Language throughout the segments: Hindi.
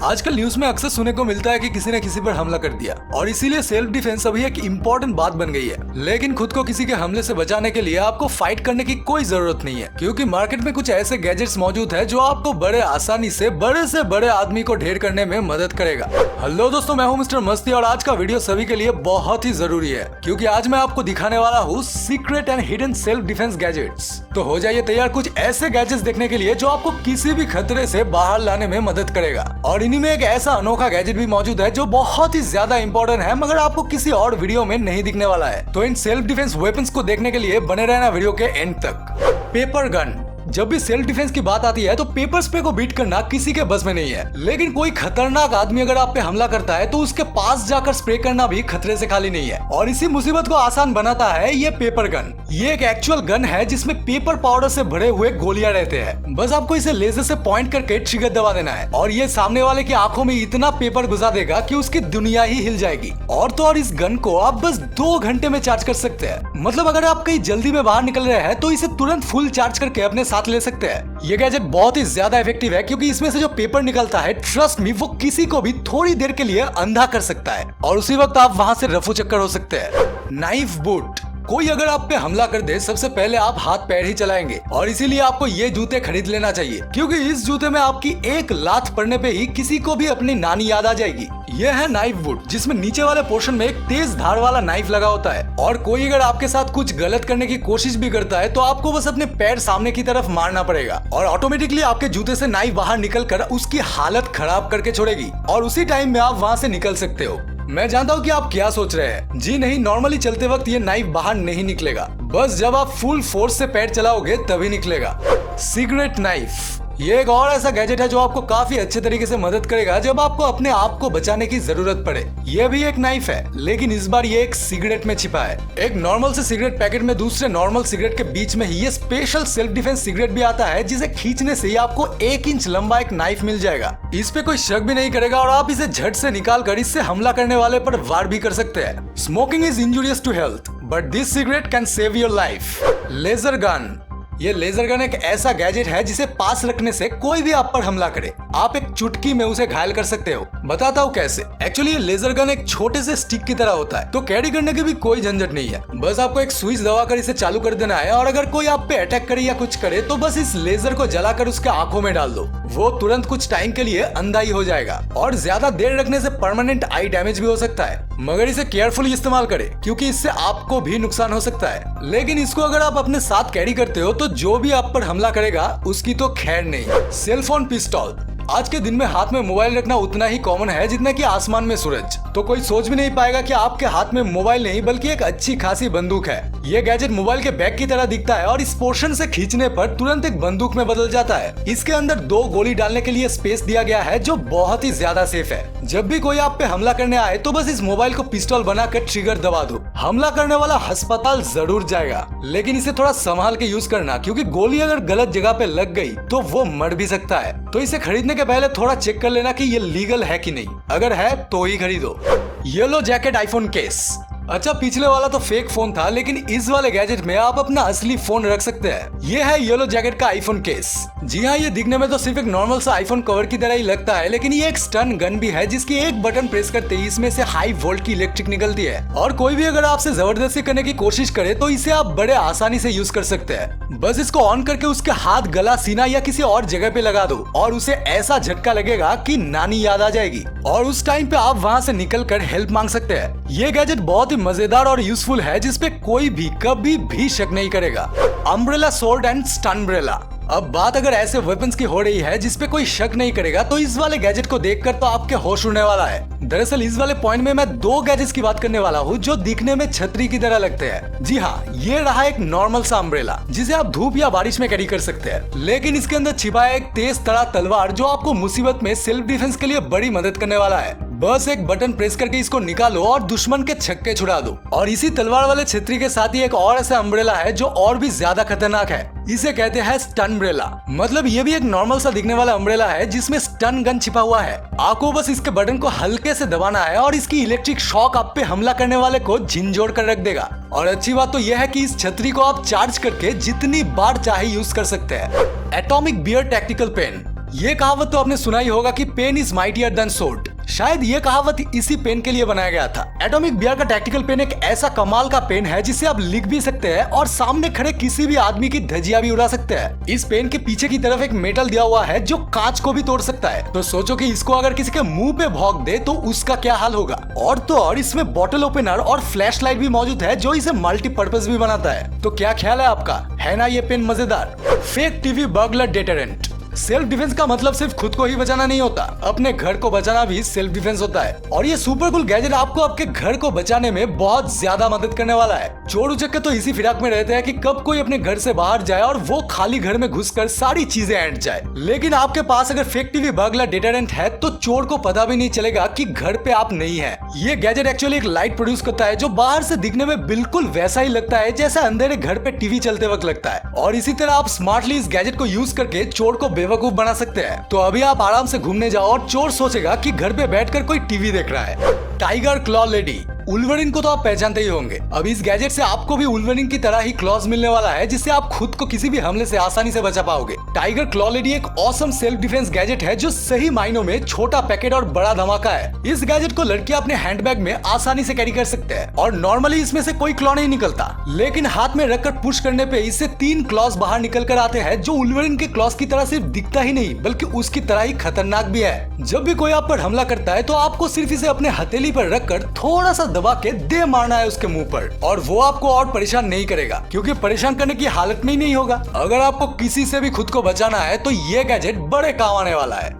आजकल न्यूज में अक्सर सुनने को मिलता है कि किसी ने किसी पर हमला कर दिया और इसीलिए सेल्फ डिफेंस अभी एक इम्पोर्टेंट बात बन गई है। लेकिन खुद को किसी के हमले से बचाने के लिए आपको फाइट करने की कोई जरूरत नहीं है, क्योंकि मार्केट में कुछ ऐसे गैजेट्स मौजूद है जो आपको बड़े आसानी से बड़े आदमी को ढेर करने में मदद करेगा। हेलो दोस्तों, मैं हूं मिस्टर मस्ती और आज का वीडियो सभी के लिए बहुत ही जरूरी है, क्योंकि आज मैं आपको दिखाने वाला हूँ secret and hidden self defence gadgets. तो हो जाइए तैयार कुछ ऐसे गैजेट्स देखने के लिए जो आपको किसी भी खतरे से बाहर लाने में मदद करेगा। और इन्हीं में एक ऐसा अनोखा गैजेट भी मौजूद है जो बहुत ही ज्यादा इंपॉर्टेंट है, मगर आपको किसी और वीडियो में नहीं दिखने वाला है। तो इन सेल्फ डिफेंस वेपन्स को देखने के लिए बने रहना वीडियो के एंड तक। Paper gun. जब भी सेल्फ डिफेंस की बात आती है तो पेपर स्प्रे को बीट करना किसी के बस में नहीं है, लेकिन कोई खतरनाक आदमी अगर आप पे हमला करता है तो उसके पास जाकर स्प्रे करना भी खतरे से खाली नहीं है। और इसी मुसीबत को आसान बनाता है ये पेपर गन। ये एक एक्चुअल गन है जिसमें पेपर पाउडर से भरे हुए गोलियां रहते हैं। बस आपको इसे लेजर से पॉइंट करके ट्रिगर दबा देना है और ये सामने वाले की आंखों में इतना पेपर घुसा देगा कि उसकी दुनिया ही हिल जाएगी। और तो और इस गन को आप बस 2 घंटे में चार्ज कर सकते हैं। मतलब अगर आप कहीं जल्दी में बाहर निकल रहे हैं तो इसे तुरंत फुल चार्ज करके अपने साथ ले सकते हैं। ये गैजेट बहुत ही ज्यादा इफेक्टिव है, क्योंकि इसमें से जो पेपर निकलता है, ट्रस्ट मी, वो किसी को भी थोड़ी देर के लिए अंधा कर सकता है और उसी वक्त आप वहां से रफू चक्कर हो सकते हैं। Knife boot. कोई अगर आप पे हमला कर दे सबसे पहले आप हाथ पैर ही चलाएंगे और इसीलिए आपको ये जूते खरीद लेना चाहिए, क्योंकि इस जूते में आपकी एक लात पड़ने पे ही किसी को भी अपनी नानी याद आ जाएगी। यह है नाइफ बूट, जिसमें नीचे वाले पोर्शन में एक तेज धार वाला नाइफ लगा होता है और कोई अगर आपके साथ कुछ गलत करने की कोशिश भी करता है तो आपको बस अपने पैर सामने की तरफ मारना पड़ेगा और ऑटोमेटिकली आपके जूते से नाइफ बाहर निकल कर उसकी हालत खराब करके छोड़ेगी और उसी टाइम में आप वहाँ से निकल सकते हो। मैं जानता हूँ कि आप क्या सोच रहे हैं। जी नहीं, नॉर्मली चलते वक्त ये नाइफ बाहर नहीं निकलेगा, बस जब आप फुल फोर्स से पैर चलाओगे तभी निकलेगा। Cigarette knife. ये एक और ऐसा गैजेट है जो आपको काफी अच्छे तरीके से मदद करेगा जब आपको अपने आप को बचाने की जरूरत पड़े। ये भी एक नाइफ है, लेकिन इस बार ये एक सिगरेट में छिपा है। एक नॉर्मल से सिगरेट पैकेट में दूसरे नॉर्मल सिगरेट के बीच में ही ये स्पेशल सेल्फ डिफेंस सिगरेट भी आता है, जिसे खींचने से ही आपको 1 इंच लंबा एक नाइफ मिल जाएगा। इस पे कोई शक भी नहीं करेगा और आप इसे झट से निकाल कर इससे हमला करने वाले पर वार भी कर सकते हैं। Smoking is injurious to health, but this cigarette can save your life. Laser gun. ये लेजर गन एक ऐसा गैजेट है जिसे पास रखने से कोई भी आप पर हमला करे आप एक चुटकी में उसे घायल कर सकते हो। बताता हूँ कैसे। एक्चुअली ये लेजर गन एक छोटे से स्टिक की तरह होता है, तो कैरी करने की भी कोई झंझट नहीं है। बस आपको एक स्विच दबाकर इसे चालू कर देना है और अगर कोई आप पे अटैक करे या कुछ करे तो बस इस लेजर को जलाकर उसके आंखों में डाल दो। वो तुरंत कुछ टाइम के लिए अंधा ही हो जाएगा और ज्यादा देर रखने से परमानेंट आई डैमेज भी हो सकता है, मगर इसे केयरफुली इस्तेमाल करें, क्योंकि इससे आपको भी नुकसान हो सकता है। लेकिन इसको अगर आप अपने साथ कैरी करते हो तो जो भी आप पर हमला करेगा उसकी तो खैर नहीं। सेलफोन पिस्तौल। आज के दिन में हाथ में मोबाइल रखना उतना ही कॉमन है जितना कि आसमान में सूरज। तो कोई सोच भी नहीं पाएगा कि आपके हाथ में मोबाइल नहीं बल्कि एक अच्छी खासी बंदूक है। ये गैजेट मोबाइल के बैग की तरह दिखता है और इस पोर्शन से खींचने पर तुरंत एक बंदूक में बदल जाता है। इसके अंदर 2 गोली डालने के लिए स्पेस दिया गया है जो बहुत ही ज्यादा सेफ है। जब भी कोई आप पे हमला करने आए तो बस इस मोबाइल को पिस्टल बनाकर ट्रिगर दबा दो। हमला करने वाला अस्पताल जरूर जाएगा, लेकिन इसे थोड़ा संभाल के यूज करना, क्योंकि गोली अगर गलत जगह पे लग गई तो वो मर भी सकता है। तो इसे खरीदने के पहले थोड़ा चेक कर लेना कि ये लीगल है कि नहीं। अगर है तो ही खरीदो। Yellow jacket iPhone case. अच्छा, पिछले वाला तो फेक फोन था, लेकिन इस वाले गैजेट में आप अपना असली फोन रख सकते हैं। ये है येलो जैकेट का आईफोन केस। जी हाँ, ये दिखने में तो सिर्फ एक नॉर्मल सा आईफोन कवर की तरह ही लगता है, लेकिन ये एक स्टन गन भी है जिसकी एक बटन प्रेस करते ही इसमें से हाई वोल्ट की इलेक्ट्रिक निकलती है और कोई भी अगर आपसे जबरदस्ती करने की कोशिश करे तो इसे आप बड़े आसानी से यूज कर सकते हैं। बस इसको ऑन करके उसके हाथ, गला, सीना या किसी और जगह पे लगा दो और उसे ऐसा झटका लगेगा कि नानी याद आ जाएगी और उस टाइम पे आप वहाँ से निकल कर हेल्प मांग सकते हैं। ये गैजेट बहुत ही मजेदार और यूजफुल है जिसपे कोई भी कभी भी शक नहीं करेगा। Umbrella sword and stunbrella. अब बात अगर ऐसे वेपन्स की हो रही है जिसपे कोई शक नहीं करेगा तो इस वाले गैजेट को देखकर तो आपके होश उड़ने वाला है। दरअसल इस वाले पॉइंट में मैं 2 गैजेट्स की बात करने वाला हूँ जो दिखने में छतरी की तरह लगते हैं। जी हाँ, ये रहा एक नॉर्मल सा अम्ब्रेला जिसे आप धूप या बारिश में कैरी कर सकते हैं, लेकिन इसके अंदर छिपा है एक तेज तड़ा तलवार जो आपको मुसीबत में सेल्फ डिफेंस के लिए बड़ी मदद करने वाला है। बस एक बटन प्रेस करके इसको निकालो और दुश्मन के छक्के छुड़ा दो। और इसी तलवार वाले छतरी के साथ ही एक और ऐसा अम्ब्रेला है जो और भी ज्यादा खतरनाक है। इसे कहते हैं स्टनब्रेला। मतलब ये भी एक नॉर्मल सा दिखने वाला अम्ब्रेला है जिसमें स्टन गन छिपा हुआ है। आपको बस इसके बटन को हल्के से दबाना है और इसकी इलेक्ट्रिक शॉक आप पे हमला करने वाले को झिंझोड़ कर रख देगा। और अच्छी बात तो यह है कि इस छतरी को आप चार्ज करके जितनी बार चाहे यूज कर सकते हैं। Atomic bear tactical pen. ये कहावत तो आपने सुना ही होगा कि pen is mightier than sword. शायद ये कहावत इसी पेन के लिए बनाया गया था। एटॉमिक बियर का टैक्टिकल पेन एक ऐसा कमाल का पेन है जिसे आप लिख भी सकते हैं और सामने खड़े किसी भी आदमी की धजिया भी उड़ा सकते हैं। इस पेन के पीछे की तरफ एक मेटल दिया हुआ है जो कांच को भी तोड़ सकता है। तो सोचो कि इसको अगर किसी के मुंह पे भौंक दे तो उसका क्या हाल होगा। और तो और इसमें बॉटल ओपनर और फ्लैश लाइट भी मौजूद है जो इसे मल्टीपर्पज भी बनाता है। तो क्या ख्याल है आपका, है ना ये पेन मजेदार। Fake TV burglar deterrent. Self defence का मतलब सिर्फ खुद को ही बचाना नहीं होता, अपने घर को बचाना भी सेल्फ डिफेंस होता है। और ये सुपर कूल गैजेट आपको आपके घर को बचाने में बहुत ज्यादा मदद करने वाला है। चोर उचक्के तो इसी फिराक में रहते हैं कि कब कोई अपने घर से बाहर जाए और वो खाली घर में घुसकर सारी चीजें ऐंठ जाए। लेकिन आपके पास अगर फेक टीवी बर्गलर डेटरेंट है तो चोर को पता भी नहीं चलेगा कि घर पे आप नहीं है। ये गैजेट एक्चुअली एक लाइट प्रोड्यूस करता है जो बाहर से दिखने में बिल्कुल वैसा ही लगता है जैसा अंधेरे घर पे टीवी चलते वक्त लगता है। और इसी तरह आप स्मार्टली इस गैजेट को यूज करके चोर को बेवकूफ बना सकते हैं। तो अभी आप आराम से घूमने जाओ और चोर सोचेगा कि घर पे बैठकर कोई टीवी देख रहा है। Tiger claw lady. वुल्वरिन को तो आप पहचानते ही होंगे। अब इस गैजेट से आपको भी वुल्वरिन की तरह ही क्लॉज मिलने वाला है जिससे आप खुद को किसी भी हमले से आसानी से बचा पाओगे। टाइगर क्लॉ लेडी एक ऑसम सेल्फ डिफेंस गैजेट है जो सही मायनों में छोटा पैकेट और बड़ा धमाका है। इस गैजेट को लड़कियां अपने हैंडबैग में आसानी से कैरी कर सकते हैं और नॉर्मली इसमें से कोई क्लॉ नहीं निकलता, लेकिन हाथ में रखकर पुश करने पे इससे 3 क्लॉज बाहर निकल कर आते हैं जो वुल्वरिन के क्लॉज की तरह सिर्फ दिखता ही नहीं बल्कि उसकी तरह ही खतरनाक भी है। जब भी कोई आप पर हमला करता है तो आपको सिर्फ इसे अपने हथेली पर रखकर थोड़ा सा दबा के दे मारना है उसके मुंह पर, और वो आपको और परेशान नहीं करेगा क्योंकि परेशान करने की हालत में ही नहीं होगा। अगर आपको किसी से भी खुद को बचाना है तो ये गैजेट बड़े काम आने वाला है।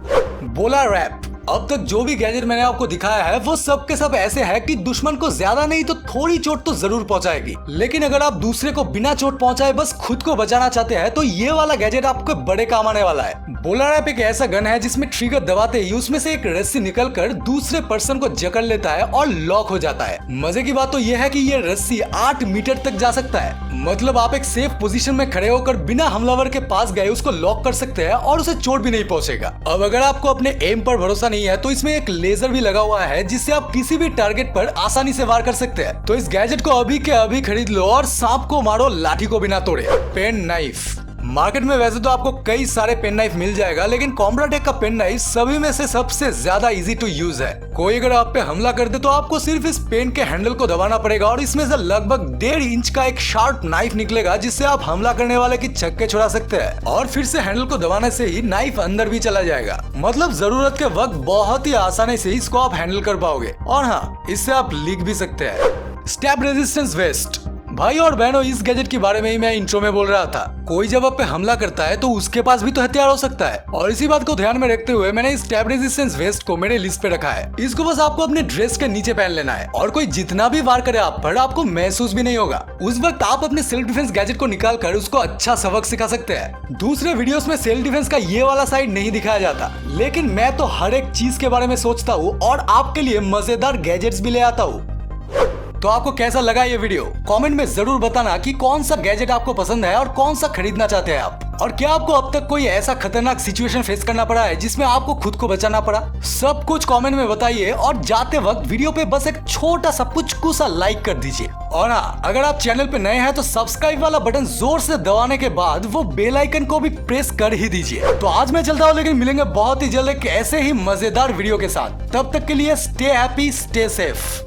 बोला रैप। अब तक जो भी गैजेट मैंने आपको दिखाया है वो सब के सब ऐसे है कि दुश्मन को ज्यादा नहीं तो थोड़ी चोट तो जरूर पहुंचाएगी, लेकिन अगर आप दूसरे को बिना चोट पहुंचाए बस खुद को बचाना चाहते हैं तो ये वाला गैजेट आपको बड़े काम आने वाला है। बोला रैप एक ऐसा गन है जिसमें ट्रिगर दबाते ही उसमें से एक रस्सी निकलकर दूसरे पर्सन को जकड़ लेता है और लॉक हो जाता है। मजे की बात तो यह है कि ये रस्सी 8 मीटर तक जा सकता है। मतलब आप एक सेफ पोजीशन में खड़े होकर बिना हमलावर के पास गए उसको लॉक कर सकते हैं और उसे चोट भी नहीं पहुंचेगा। अब अगर आपको अपने एम पर भरोसा नहीं है तो इसमें एक लेजर भी लगा हुआ है जिससे आप किसी भी टारगेट पर आसानी से वार कर सकते हैं। तो इस गैजेट को अभी के अभी खरीद लो और सांप को मारो लाठी को बिना तोड़े। Pen knife. मार्केट में वैसे तो आपको कई सारे पेन नाइफ मिल जाएगा, लेकिन कॉम्ब्राटेक का पेन नाइफ सभी में से सबसे ज्यादा इजी टू यूज है। कोई अगर आप पे हमला कर दे तो आपको सिर्फ इस पेन के हैंडल को दबाना पड़ेगा और इसमें से लगभग 1.5 इंच का एक शार्प नाइफ निकलेगा जिससे आप हमला करने वाले की छक्के छुड़ा सकते हैं, और फिर से हैंडल को दबाने से ही नाइफ अंदर भी चला जाएगा। मतलब जरूरत के वक्त बहुत ही आसानी से इसको आप हैंडल कर पाओगे। और हाँ, इससे आप लिख भी सकते हैं। Stab resistance vest. भाई और बहनों, इस गैजेट के बारे में ही मैं इंट्रो में बोल रहा था। कोई जब आप पे हमला करता है तो उसके पास भी तो हथियार हो सकता है, और इसी बात को ध्यान में रखते हुए मैंने इस टैब रेजिस्टेंस वेस्ट को मेरे लिस्ट पे रखा है। इसको बस आपको अपने ड्रेस के नीचे पहन लेना है और कोई जितना भी वार करे आप पर आपको महसूस भी नहीं होगा। उस वक्त आप अपने सेल्फ डिफेंस गैजेट को निकाल कर उसको अच्छा सबक सिखा सकते हैं। दूसरे वीडियोस में सेल्फ डिफेंस का ये वाला साइड नहीं दिखाया जाता, लेकिन मैं तो हर एक चीज के बारे में सोचता हूँ और आपके लिए मजेदार गैजेट्स भी ले आता हूँ। तो आपको कैसा लगा ये वीडियो? कमेंट में जरूर बताना कि कौन सा गैजेट आपको पसंद है और कौन सा खरीदना चाहते हैं आप। और क्या आपको अब तक कोई ऐसा खतरनाक सिचुएशन फेस करना पड़ा है जिसमें आपको खुद को बचाना पड़ा? सब कुछ कमेंट में बताइए और जाते वक्त वीडियो पे बस एक छोटा सा पुचकू सा लाइक कर दीजिए। और हाँ, अगर आप चैनल पे नए हैं तो सब्सक्राइब वाला बटन जोर से दबाने के बाद वो बेल आइकन को भी प्रेस कर ही दीजिए। तो आज मैं चलता हूँ, लेकिन मिलेंगे बहुत ही जल्द एक ऐसे ही मजेदार वीडियो के साथ। तब तक के लिए स्टे हैप्पी, स्टे सेफ।